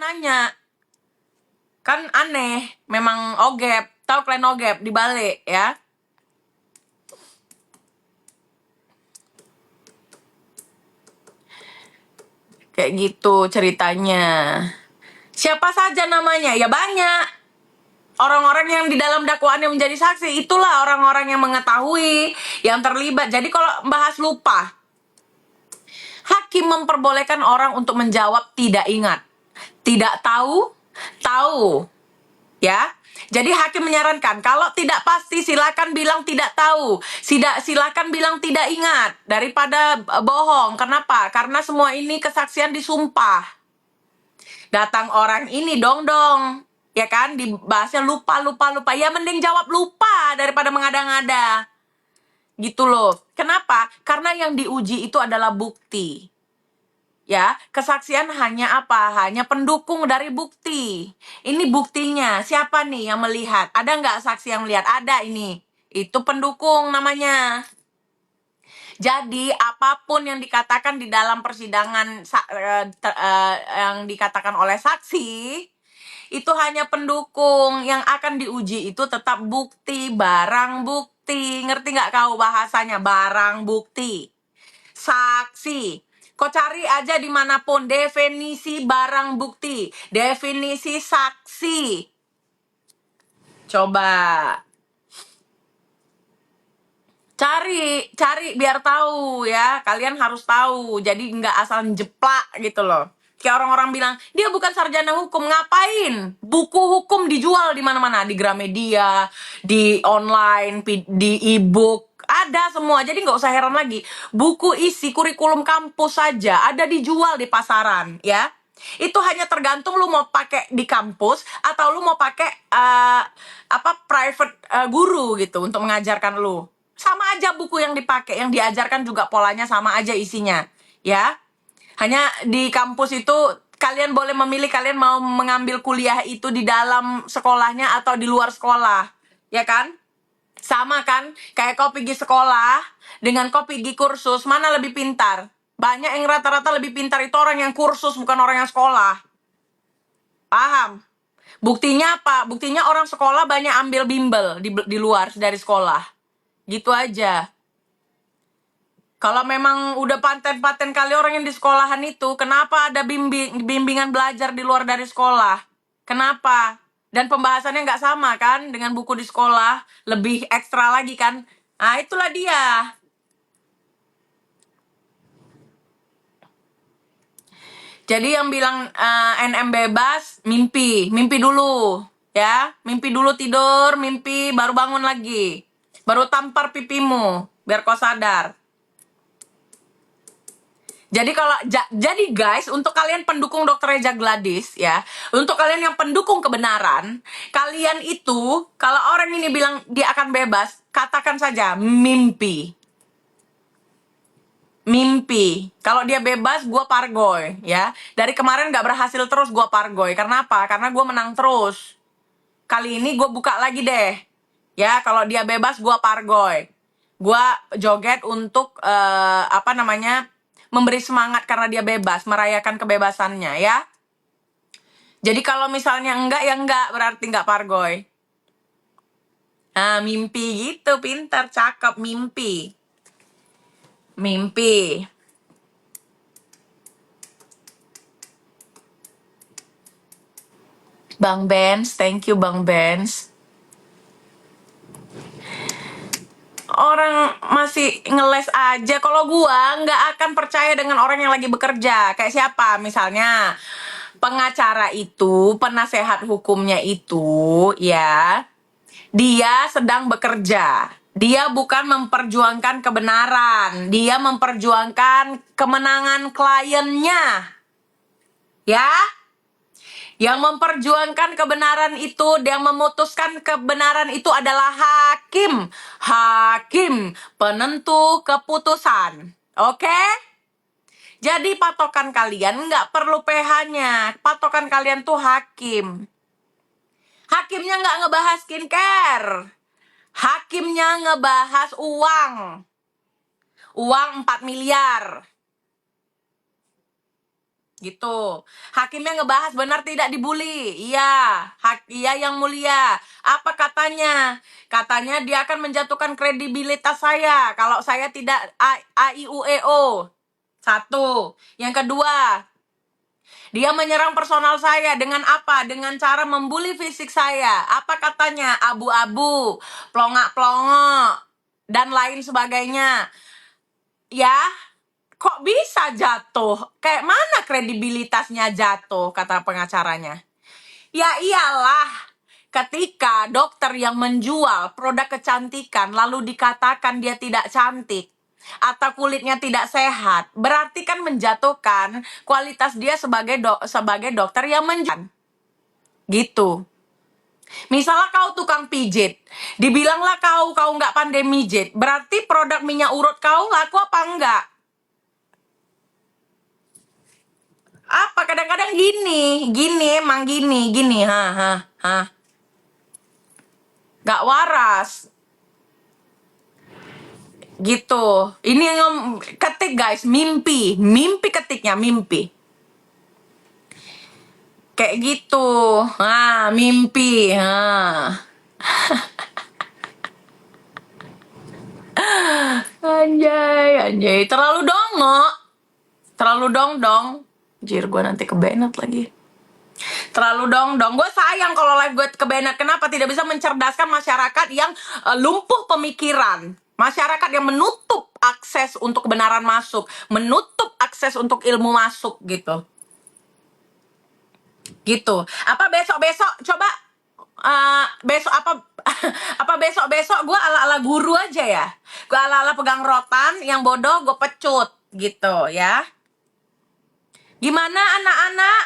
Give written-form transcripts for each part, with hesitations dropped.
nanya. Kan aneh, memang ogep. Tahu kalian ogep dibalik ya? Kayak gitu ceritanya. Siapa saja namanya? Ya banyak. Orang-orang yang di dalam dakwaan yang menjadi saksi, itulah orang-orang yang mengetahui, yang terlibat. Jadi kalau bahas lupa, hakim memperbolehkan orang untuk menjawab tidak ingat, tidak tahu, tahu. Ya, jadi hakim menyarankan kalau tidak pasti silakan bilang tidak tahu, silakan bilang tidak ingat daripada bohong. Kenapa? Karena semua ini kesaksian disumpah. Datang orang ini dong, ya kan? Dibahasnya lupa. Ya mending jawab lupa daripada mengada-ngada. Gitu loh. Kenapa? Karena yang diuji itu adalah bukti. Ya, kesaksian hanya apa? Hanya pendukung dari bukti. Ini buktinya. Siapa nih yang melihat? Ada nggak saksi yang melihat? Ada ini. Itu pendukung namanya. Jadi, apapun yang dikatakan di dalam persidangan yang dikatakan oleh saksi, itu hanya pendukung. Yang akan diuji itu tetap bukti, barang bukti. Ngerti nggak kau bahasanya? Barang bukti. Saksi. Kau cari aja dimanapun definisi barang bukti, definisi saksi. Coba cari biar tahu ya. Kalian harus tahu. Jadi nggak asal jeplak gitu loh. Kayak orang-orang bilang dia bukan sarjana hukum, ngapain? Buku hukum dijual di mana-mana, di Gramedia, di online, di e-book. Ada semua, jadi nggak usah heran lagi. Buku isi kurikulum kampus saja ada dijual di pasaran, ya. Itu hanya tergantung lu mau pakai di kampus atau lu mau pakai private guru gitu untuk mengajarkan lu. Sama aja buku yang dipakai, yang diajarkan juga polanya sama aja isinya, ya. Hanya di kampus itu kalian boleh memilih kalian mau mengambil kuliah itu di dalam sekolahnya atau di luar sekolah, ya kan? Sama kan, kayak kau pergi sekolah dengan kau pergi kursus, mana lebih pintar? Banyak yang rata-rata lebih pintar itu orang yang kursus, bukan orang yang sekolah. Paham? Buktinya apa? Buktinya orang sekolah banyak ambil bimbel di luar dari sekolah. Gitu aja. Kalau memang udah paten-paten kali orang yang di sekolahan itu, kenapa ada bimbingan belajar di luar dari sekolah? Kenapa? Dan pembahasannya nggak sama kan dengan buku di sekolah, lebih ekstra lagi kan? Nah, itulah dia. Jadi yang bilang NM bebas, mimpi dulu, ya. Mimpi dulu tidur, mimpi baru bangun lagi. Baru tampar pipimu, biar kau sadar. Jadi jadi guys, untuk kalian pendukung Dr. Reja Gladys ya, untuk kalian yang pendukung kebenaran, kalian itu kalau orang ini bilang dia akan bebas, katakan saja mimpi. Mimpi. Kalau dia bebas, gue pargoy ya. Dari kemarin nggak berhasil terus gue pargoy. Karena apa? Karena gue menang terus. Kali ini gue buka lagi deh. Ya, kalau dia bebas gue pargoy. Gue joget untuk memberi semangat karena dia bebas, merayakan kebebasannya ya. Jadi kalau misalnya enggak ya enggak, berarti enggak pargoy. Nah, mimpi gitu, pintar, cakep, mimpi. Mimpi. Bang Benz, thank you Bang Benz. Orang masih ngeles aja. Kalau gua nggak akan percaya dengan orang yang lagi bekerja. Kayak siapa? Misalnya pengacara itu, penasehat hukumnya itu, ya, dia sedang bekerja. Dia bukan memperjuangkan kebenaran. Dia memperjuangkan kemenangan kliennya. Ya? Yang memperjuangkan kebenaran itu, yang memutuskan kebenaran itu adalah hakim. Hakim, penentu keputusan. Oke? Jadi patokan kalian nggak perlu PH-nya. Patokan kalian tuh hakim. Hakimnya nggak ngebahas skincare. Hakimnya ngebahas uang. Uang 4 miliar. Gitu. Hakimnya ngebahas benar tidak dibully. Iya, iya yang mulia. Apa katanya? Katanya dia akan menjatuhkan kredibilitas saya kalau saya tidak AIUEO. Satu. Yang kedua, dia menyerang personal saya dengan apa? Dengan cara membuli fisik saya. Apa katanya? Abu-abu, plongak-plongok, dan lain sebagainya. Ya, kok bisa jatuh? Kayak mana kredibilitasnya jatuh, kata pengacaranya. Ya iyalah, ketika dokter yang menjual produk kecantikan lalu dikatakan dia tidak cantik atau kulitnya tidak sehat, berarti kan menjatuhkan kualitas dia sebagai dokter yang menjual. Gitu. Misalnya kau tukang pijit, dibilanglah kau nggak pandai mijit, berarti produk minyak urut kau laku apa enggak? Apa kadang-kadang gini emang gini, nggak waras gitu. Ini ketik guys, mimpi ketiknya mimpi kayak gitu. Mimpi. Anjay, terlalu dong. Jir, gue nanti kebenet lagi. Terlalu dong. Gue sayang kalau live gue kebenet. Kenapa tidak bisa mencerdaskan masyarakat yang lumpuh pemikiran? Masyarakat yang menutup akses untuk kebenaran masuk, menutup akses untuk ilmu masuk gitu. Gitu. Apa besok-besok coba besok apa besok-besok gue ala-ala guru aja ya. Gue ala-ala pegang rotan, yang bodoh gue pecut gitu ya. Gimana anak-anak?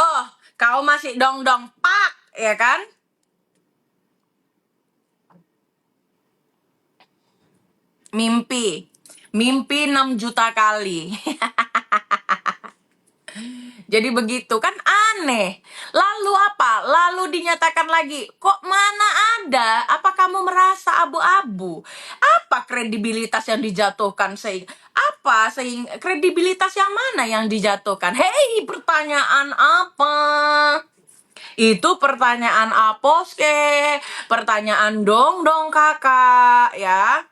Oh, kau masih dong-dong pak, ya kan? Mimpi 6 juta kali. Jadi begitu kan aneh. Lalu apa? Lalu dinyatakan lagi, kok mana ada? Apa kamu merasa abu-abu? Apa kredibilitas yang dijatuhkan sehingga kredibilitas yang mana yang dijatuhkan? Hei, pertanyaan apa? Itu pertanyaan aposke, pertanyaan dong kakak ya.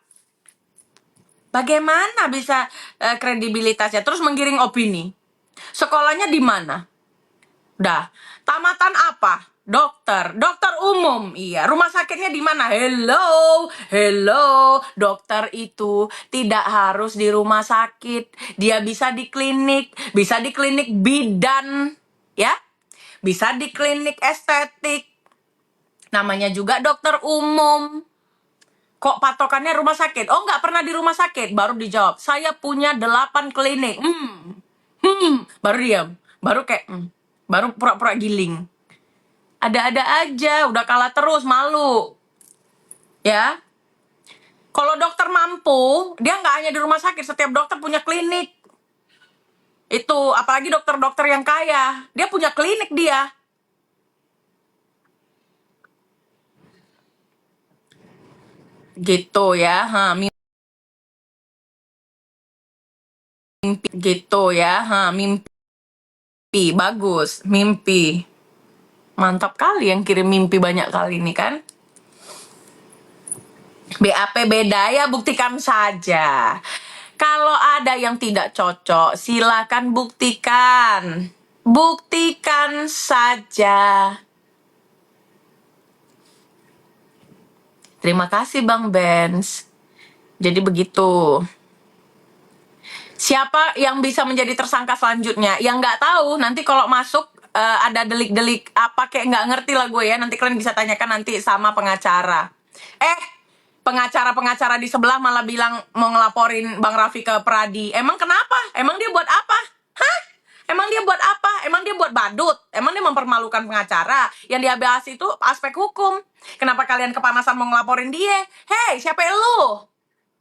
Bagaimana bisa kredibilitasnya terus menggiring opini? Sekolahnya di mana? Dah, tamatan apa? Dokter umum. Iya, rumah sakitnya di mana? Hello. Dokter itu tidak harus di rumah sakit. Dia bisa di klinik bidan, ya. Bisa di klinik estetik. Namanya juga dokter umum. Kok patokannya rumah sakit? Oh, nggak pernah di rumah sakit. Baru dijawab, saya punya 8 klinik. Baru diam. Baru kayak, baru pura-pura giling. Ada-ada aja, udah kalah terus, malu. Ya. Kalau dokter mampu, dia nggak hanya di rumah sakit, setiap dokter punya klinik. Itu, apalagi dokter-dokter yang kaya. Dia punya klinik dia. Gitu ya, mimpi gitu ya, mimpi bagus, mimpi mantap kali yang kirim mimpi banyak kali ini kan. BAP beda ya, buktikan saja. Kalau ada yang tidak cocok, silakan buktikan. Buktikan saja. Terima kasih Bang Benz. Jadi begitu. Siapa yang bisa menjadi tersangka selanjutnya? Yang nggak tahu, nanti kalau masuk ada delik-delik apa kayak nggak ngerti lah gue ya. Nanti kalian bisa tanyakan nanti sama pengacara. Pengacara di sebelah malah bilang mau ngelaporin Bang Raffi ke Pradi. Emang kenapa? Emang dia buat apa? Hah? Emang dia buat apa? Emang dia buat badut? Emang dia mempermalukan pengacara? Yang dia bahas itu aspek hukum. Kenapa kalian kepanasan mau ngelaporin dia? Hei, siapa lu?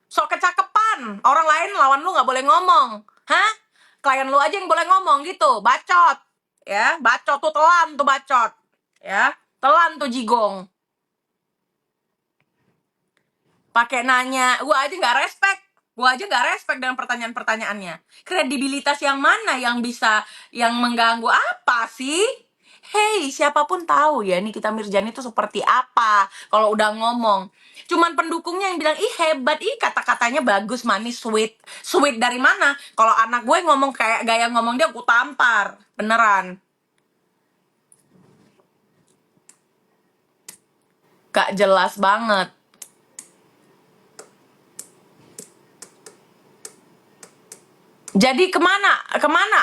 Sok kecakepan. Orang lain lawan lu nggak boleh ngomong. Hah? Klien lu aja yang boleh ngomong gitu. Bacot. Ya, bacot tuh, telan tuh bacot. Ya, telan tuh jigong. Pakai nanya, gue aja nggak respect. Gua aja gak respect dengan pertanyaan-pertanyaannya. Kredibilitas yang mana yang bisa, yang mengganggu apa sih? Hey, siapapun tahu ya nih Nikita Mirzani itu seperti apa kalau udah ngomong. Cuman pendukungnya yang bilang, ih hebat, ih kata-katanya bagus, manis, sweet. Sweet dari mana? Kalau anak gue ngomong kayak gaya ngomong dia, aku tampar. Beneran. Gak jelas banget. Jadi kemana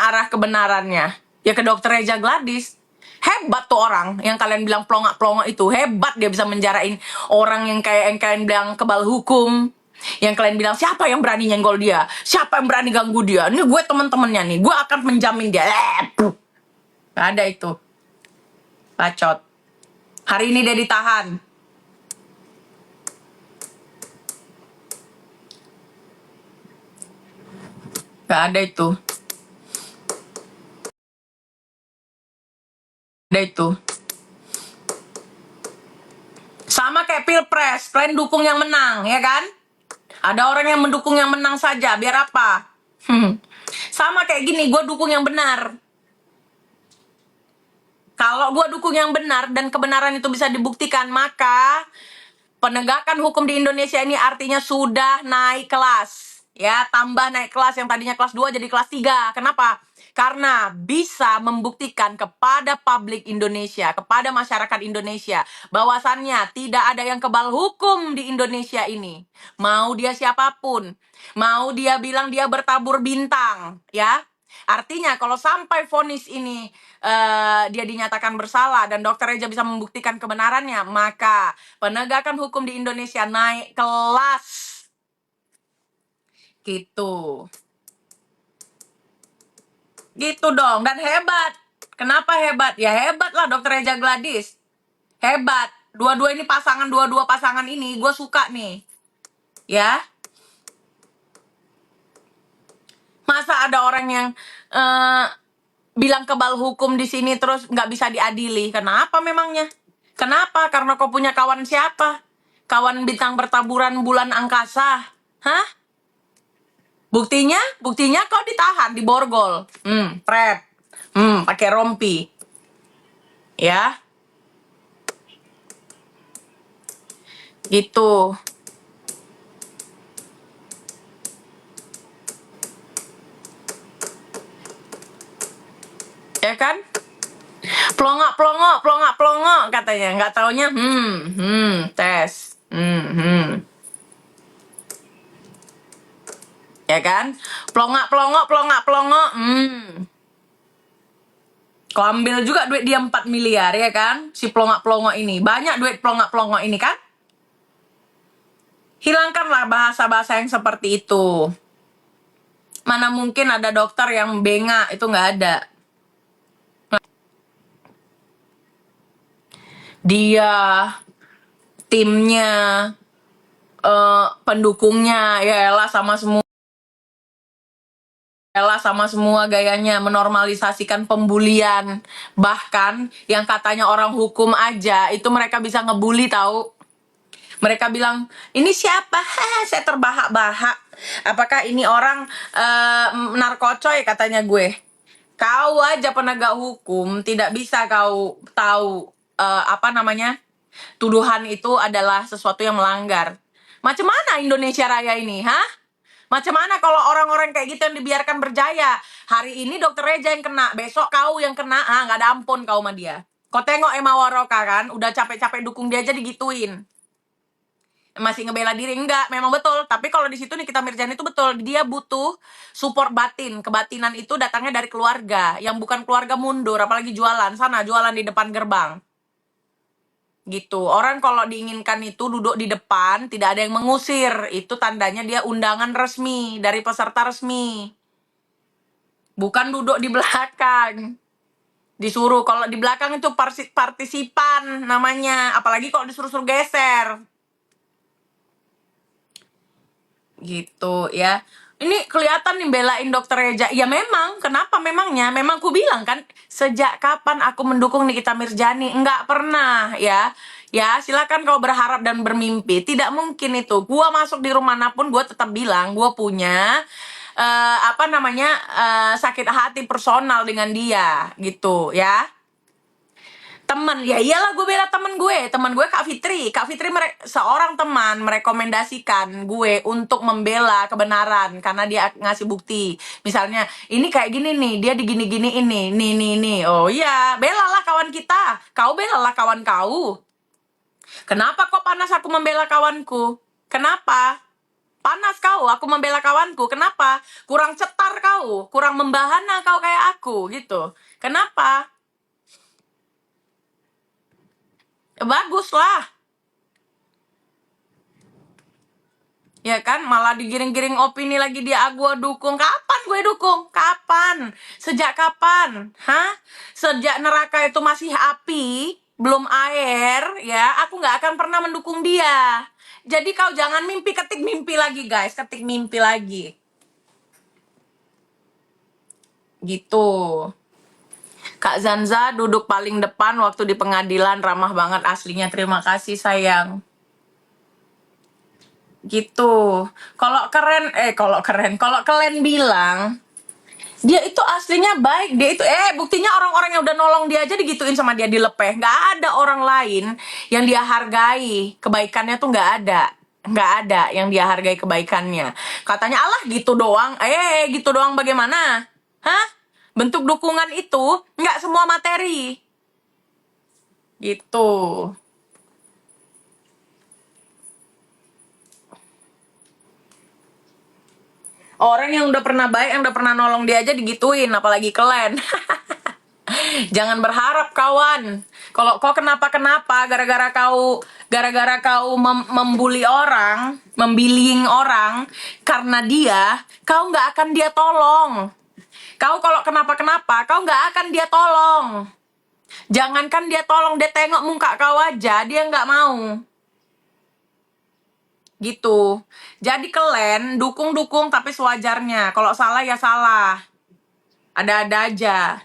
arah kebenarannya? Ya ke dokter Reza Gladys. Hebat tuh orang yang kalian bilang pelongak-pelongak itu. Hebat dia bisa menjarain orang yang kalian bilang kebal hukum. Yang kalian bilang siapa yang berani nyenggol dia? Siapa yang berani ganggu dia? Ini gue temen-temennya nih. Gue akan menjamin dia. Gak ada itu. Bacot. Hari ini dia ditahan. Gak ada itu. Ada itu. Sama kayak pilpres, kalian dukung yang menang, ya kan? Ada orang yang mendukung yang menang saja, biar apa? Sama kayak gini, gue dukung yang benar. Kalau gue dukung yang benar dan kebenaran itu bisa dibuktikan, maka penegakan hukum di Indonesia ini artinya sudah naik kelas. Ya, tambah naik kelas, yang tadinya kelas 2 jadi kelas 3. Kenapa? Karena bisa membuktikan kepada publik Indonesia, kepada masyarakat Indonesia, bahwasannya tidak ada yang kebal hukum di Indonesia ini. Mau dia siapapun, mau dia bilang dia bertabur bintang, ya. Artinya kalau sampai vonis ini dia dinyatakan bersalah dan dokter Reja bisa membuktikan kebenarannya, maka penegakan hukum di Indonesia naik kelas. Gitu. Gitu dong. Dan hebat. Kenapa hebat? Ya hebat lah dokter Reja Gladys. Hebat. Dua-dua pasangan ini gue suka nih. Ya. Masa ada orang yang bilang kebal hukum di sini terus nggak bisa diadili? Kenapa memangnya? Kenapa? Karena kau punya kawan siapa? Kawan bintang bertaburan bulan angkasa? Hah? Buktinya kau ditahan di borgol. Pret. Pakai rompi. Ya. Gitu. Ya kan? Pelongok katanya. Nggak taunya, tes. Ya kan? Pelongok. Kau ambil juga duit dia 4 miliar, ya kan? Si pelongok ini. Banyak duit pelongok ini kan? Hilangkanlah bahasa-bahasa yang seperti itu. Mana mungkin ada dokter yang bengak, itu nggak ada. Dia, timnya, pendukungnya, ya elah sama semua gayanya menormalisasikan pembulian. Bahkan yang katanya orang hukum aja itu mereka bisa ngebully tahu. Mereka bilang, ini siapa? Saya terbahak-bahak. Apakah ini orang narkocoy katanya gue. Kau aja penegak hukum tidak bisa kau tahu tuduhan itu adalah sesuatu yang melanggar. Macam mana Indonesia Raya ini, Macam mana kalau orang-orang kayak gitu yang dibiarkan berjaya? Hari ini dokter Reja yang kena, besok kau yang kena, nggak ada ampun kau sama dia. Kau tengok Emma Waroka kan, udah capek-capek dukung dia aja digituin. Masih ngebela diri, enggak, memang betul. Tapi kalau di situ Nikita Mirzani itu betul, dia butuh support batin. Kebatinan itu datangnya dari keluarga, yang bukan keluarga mundur, apalagi jualan di depan gerbang. Gitu. Orang kalau diinginkan itu duduk di depan, tidak ada yang mengusir. Itu tandanya dia undangan resmi dari peserta resmi. Bukan duduk di belakang. Disuruh, kalau di belakang itu partisipan namanya. Apalagi kalau disuruh-suruh geser. Gitu ya. Ini kelihatan nih belain dokter Reja. Ya memang, kenapa memangnya? Memang ku bilang kan, sejak kapan aku mendukung Nikita Mirzani? Enggak pernah ya. ya silakan kau berharap dan bermimpi. Tidak mungkin itu. Gua masuk di rumah manapun, gua tetap bilang gua punya sakit hati personal dengan dia gitu ya. Temen, ya iyalah gue bela temen gue Kak Fitri seorang teman merekomendasikan gue untuk membela kebenaran karena dia ngasih bukti, misalnya ini kayak gini nih, dia digini-gini ini nih, oh iya, belalah kawan kita, kau belalah kawan kau. Kenapa kok panas aku membela kawanku? Kenapa panas kau aku membela kawanku? Kenapa kurang cetar kau, kurang membahana kau kayak aku gitu? Kenapa? Bagus lah, ya kan, malah digiring-giring opini lagi dia gua dukung. Kapan gue dukung? Kapan? Sejak kapan? Hah? Sejak neraka itu masih api, belum air, ya, aku nggak akan pernah mendukung dia. Jadi kau jangan ketik mimpi lagi guys, ketik mimpi lagi. Gitu. Kak Zanza duduk paling depan waktu di pengadilan, ramah banget aslinya, terima kasih sayang. Gitu. Kalau kalian bilang dia itu aslinya baik, dia itu buktinya orang-orang yang udah nolong dia aja digituin sama dia, dilepeh. Nggak ada orang lain yang dia hargai kebaikannya tuh, nggak ada yang dia hargai kebaikannya. Katanya Allah gitu doang, gitu doang bagaimana? Hah? Bentuk dukungan itu nggak semua materi. Gitu. Orang yang udah pernah baik, yang udah pernah nolong dia aja digituin, apalagi kalian. Jangan berharap kawan. Kalau kau kenapa-kenapa gara-gara kau membuli orang, membiling orang karena dia, kau nggak akan dia tolong. Kau kalau kenapa-kenapa, kau nggak akan dia tolong. Jangankan dia tolong, dia tengok muka kau aja, dia nggak mau. Gitu. Jadi kalian dukung-dukung tapi sewajarnya. Kalau salah ya salah. Ada-ada aja.